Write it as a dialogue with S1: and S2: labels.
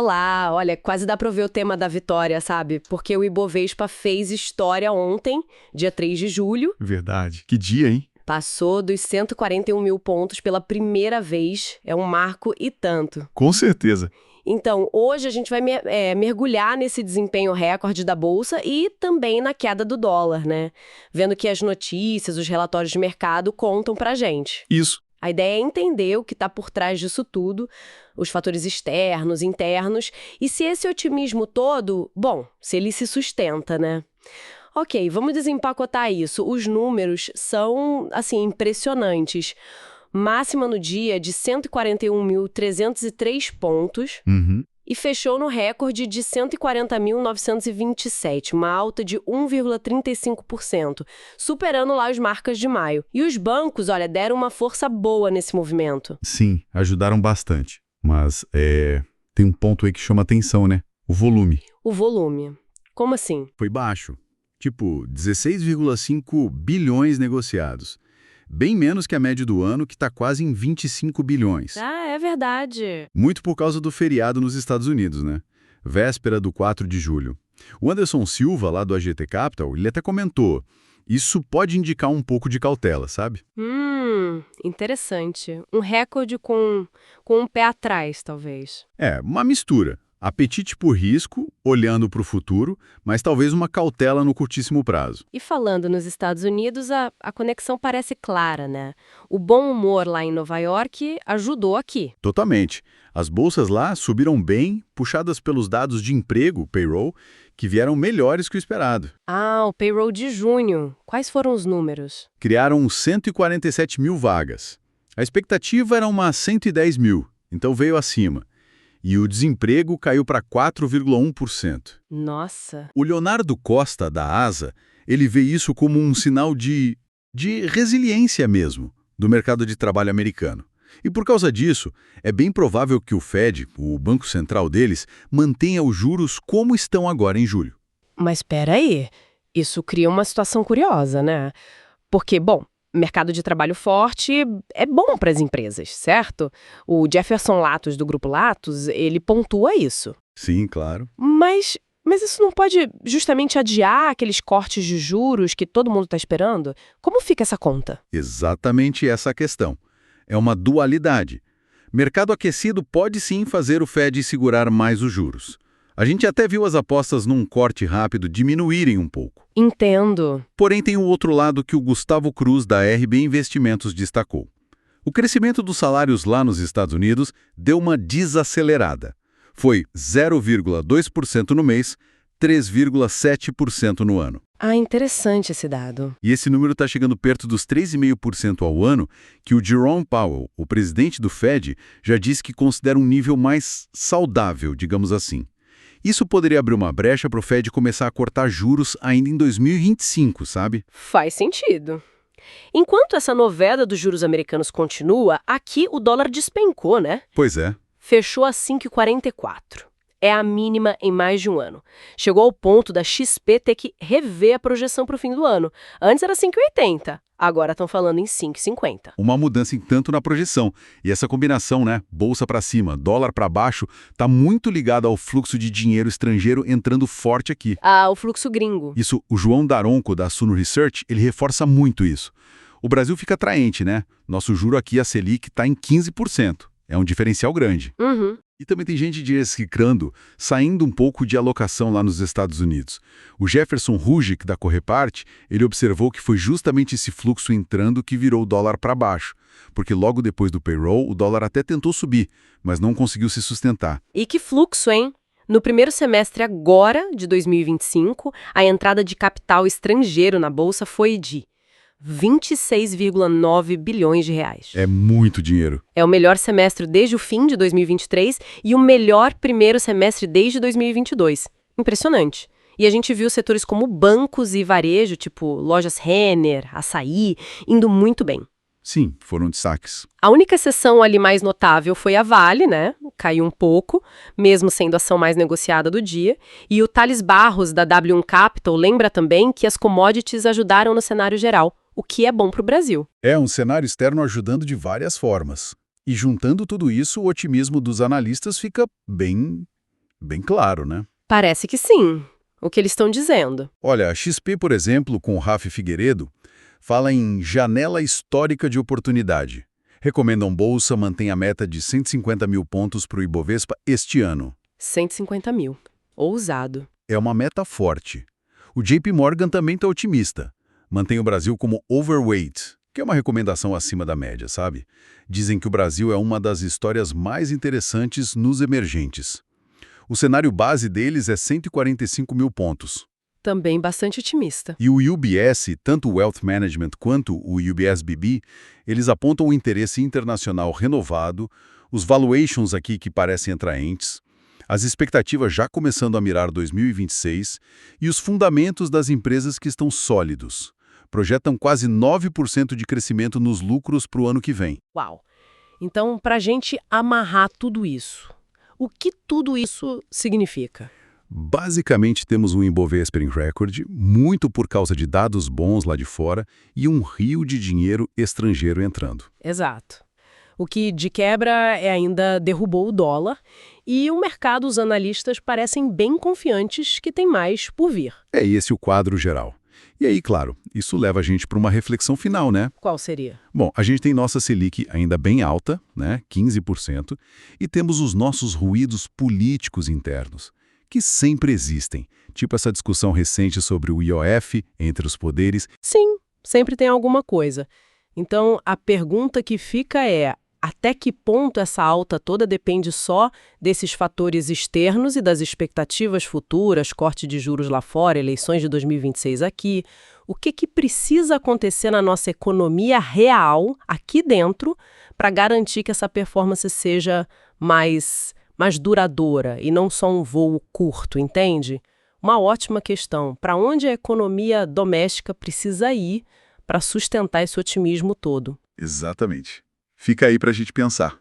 S1: Olá, olha, quase dá pra ver o tema da vitória, sabe? Porque o Ibovespa fez história ontem, dia 3 de julho.
S2: Verdade. Que dia, hein?
S1: Passou dos 141 mil pontos pela primeira vez. É um marco e tanto.
S2: Com certeza.
S1: Então, hoje a gente vai mergulhar nesse desempenho recorde da Bolsa e também na queda do dólar, né? Vendo que as notícias, os relatórios de mercado contam pra gente.
S2: Isso.
S1: A ideia é entender o que está por trás disso tudo, os fatores externos, internos, e se esse otimismo todo, bom, se ele se sustenta, né? Ok, vamos desempacotar isso. Os números são, assim, impressionantes. Máxima no dia de 141.303 pontos e fechou no recorde de 140.927, uma alta de 1,35%, superando lá as marcas de maio. E os bancos, olha, deram uma força boa nesse movimento.
S2: Sim, ajudaram bastante. Mas tem um ponto aí que chama atenção, né? O volume.
S1: O volume. Como assim?
S2: Foi baixo. Tipo, 16,5 bilhões negociados. Bem menos que a média do ano, que está quase em 25 bilhões.
S1: Ah, é verdade.
S2: Muito por causa do feriado nos Estados Unidos, né? Véspera do 4 de julho. O Anderson Silva, lá do AGT Capital, ele até comentou, isso pode indicar um pouco de cautela, sabe?
S1: Interessante. Um recorde com um pé atrás, talvez.
S2: Uma mistura. Apetite por risco, olhando para o futuro, mas talvez uma cautela no curtíssimo prazo.
S1: E falando nos Estados Unidos, a conexão parece clara, né? O bom humor lá em Nova York ajudou aqui.
S2: Totalmente. As bolsas lá subiram bem, puxadas pelos dados de emprego, payroll, que vieram melhores que o esperado.
S1: Ah, o payroll de junho. Quais foram os números?
S2: Criaram 147 mil vagas. A expectativa era umas 110 mil, então veio acima. E o desemprego caiu para 4,1%.
S1: Nossa!
S2: O Leonardo Costa, da ASA, ele vê isso como um sinal de resiliência mesmo do mercado de trabalho americano. E por causa disso, é bem provável que o Fed, o banco central deles, mantenha os juros como estão agora em julho.
S1: Mas espera aí, isso cria uma situação curiosa, né? Porque, bom, mercado de trabalho forte é bom para as empresas, certo? O Jefferson Latos, do Grupo Latos, ele pontua isso.
S2: Sim, claro.
S1: Mas isso não pode justamente adiar aqueles cortes de juros que todo mundo está esperando? Como fica essa conta?
S2: Exatamente essa a questão. É uma dualidade. Mercado aquecido pode sim fazer o Fed segurar mais os juros. A gente até viu as apostas num corte rápido diminuírem um pouco.
S1: Entendo.
S2: Porém, tem o outro lado que o Gustavo Cruz, da RB Investimentos, destacou. O crescimento dos salários lá nos Estados Unidos deu uma desacelerada. Foi 0,2% no mês, 3,7% no ano.
S1: Ah, interessante esse dado.
S2: E esse número está chegando perto dos 3,5% ao ano, que o Jerome Powell, o presidente do Fed, já disse que considera um nível mais saudável, digamos assim. Isso poderia abrir uma brecha para o Fed começar a cortar juros ainda em 2025, sabe?
S1: Faz sentido. Enquanto essa novela dos juros americanos continua, aqui o dólar despencou, né?
S2: Pois é.
S1: Fechou a 5,44. É a mínima em mais de um ano. Chegou ao ponto da XP ter que rever a projeção para o fim do ano. Antes era 5,80, agora estão falando em 5,50.
S2: Uma mudança em tanto na projeção. E essa combinação, né, bolsa para cima, dólar para baixo, está muito ligada ao fluxo de dinheiro estrangeiro entrando forte aqui.
S1: Ah, o fluxo gringo.
S2: Isso, o João Daronco, da Suno Research, ele reforça muito isso. O Brasil fica atraente, né? Nosso juro aqui, a Selic, está em 15%. É um diferencial grande. E também tem gente diversificando, saindo um pouco de alocação lá nos Estados Unidos. O Jefferson Rujik, da Correpart, ele observou que foi justamente esse fluxo entrando que virou o dólar para baixo, porque logo depois do payroll, o dólar até tentou subir, mas não conseguiu se sustentar.
S1: E que fluxo, hein? No primeiro semestre agora, de 2025, a entrada de capital estrangeiro na Bolsa foi de 26,9 bilhões de reais.
S2: É muito dinheiro.
S1: É o melhor semestre desde o fim de 2023 e o melhor primeiro semestre desde 2022. Impressionante. E a gente viu setores como bancos e varejo, tipo lojas Renner, Açaí, indo muito bem.
S2: Sim, foram destaques.
S1: A única exceção ali mais notável foi a Vale, né? Caiu um pouco, mesmo sendo a ação mais negociada do dia. E o Thales Barros, da W1 Capital, lembra também que as commodities ajudaram no cenário geral, o que é bom para o Brasil.
S2: É um cenário externo ajudando de várias formas. E juntando tudo isso, o otimismo dos analistas fica bem Bem claro, né?
S1: Parece que sim, o que eles estão dizendo.
S2: Olha, a XP, por exemplo, com o Rafa Figueiredo, fala em janela histórica de oportunidade. Recomendam bolsa, mantém a meta de 150 mil pontos para o Ibovespa este ano.
S1: 150 mil. Ousado.
S2: É uma meta forte. O JP Morgan também está otimista. Mantém o Brasil como overweight, que é uma recomendação acima da média, sabe? Dizem que o Brasil é uma das histórias mais interessantes nos emergentes. O cenário base deles é 145 mil pontos.
S1: Também bastante otimista.
S2: E o UBS, tanto o Wealth Management quanto o UBS BB, eles apontam um interesse internacional renovado, os valuations aqui que parecem atraentes, as expectativas já começando a mirar 2026 e os fundamentos das empresas que estão sólidos. Projetam quase 9% de crescimento nos lucros para o ano que vem.
S1: Uau! Então, para a gente amarrar tudo isso, o que tudo isso significa?
S2: Basicamente, temos um Ibovespa em recorde, muito por causa de dados bons lá de fora e um rio de dinheiro estrangeiro entrando.
S1: Exato. O que, de quebra, ainda derrubou o dólar e o mercado, os analistas, parecem bem confiantes que tem mais por vir.
S2: É esse o quadro geral. E aí, claro, isso leva a gente para uma reflexão final, né?
S1: Qual seria?
S2: Bom, a gente tem nossa Selic ainda bem alta, né, 15%, e temos os nossos ruídos políticos internos, que sempre existem, tipo essa discussão recente sobre o IOF entre os poderes.
S1: Sim, sempre tem alguma coisa. Então, a pergunta que fica é: até que ponto essa alta toda depende só desses fatores externos e das expectativas futuras, corte de juros lá fora, eleições de 2026 aqui? O que precisa acontecer na nossa economia real, aqui dentro, para garantir que essa performance seja mais duradoura e não só um voo curto, entende? Uma ótima questão. Para onde a economia doméstica precisa ir para sustentar esse otimismo todo?
S2: Exatamente. Fica aí para a gente pensar.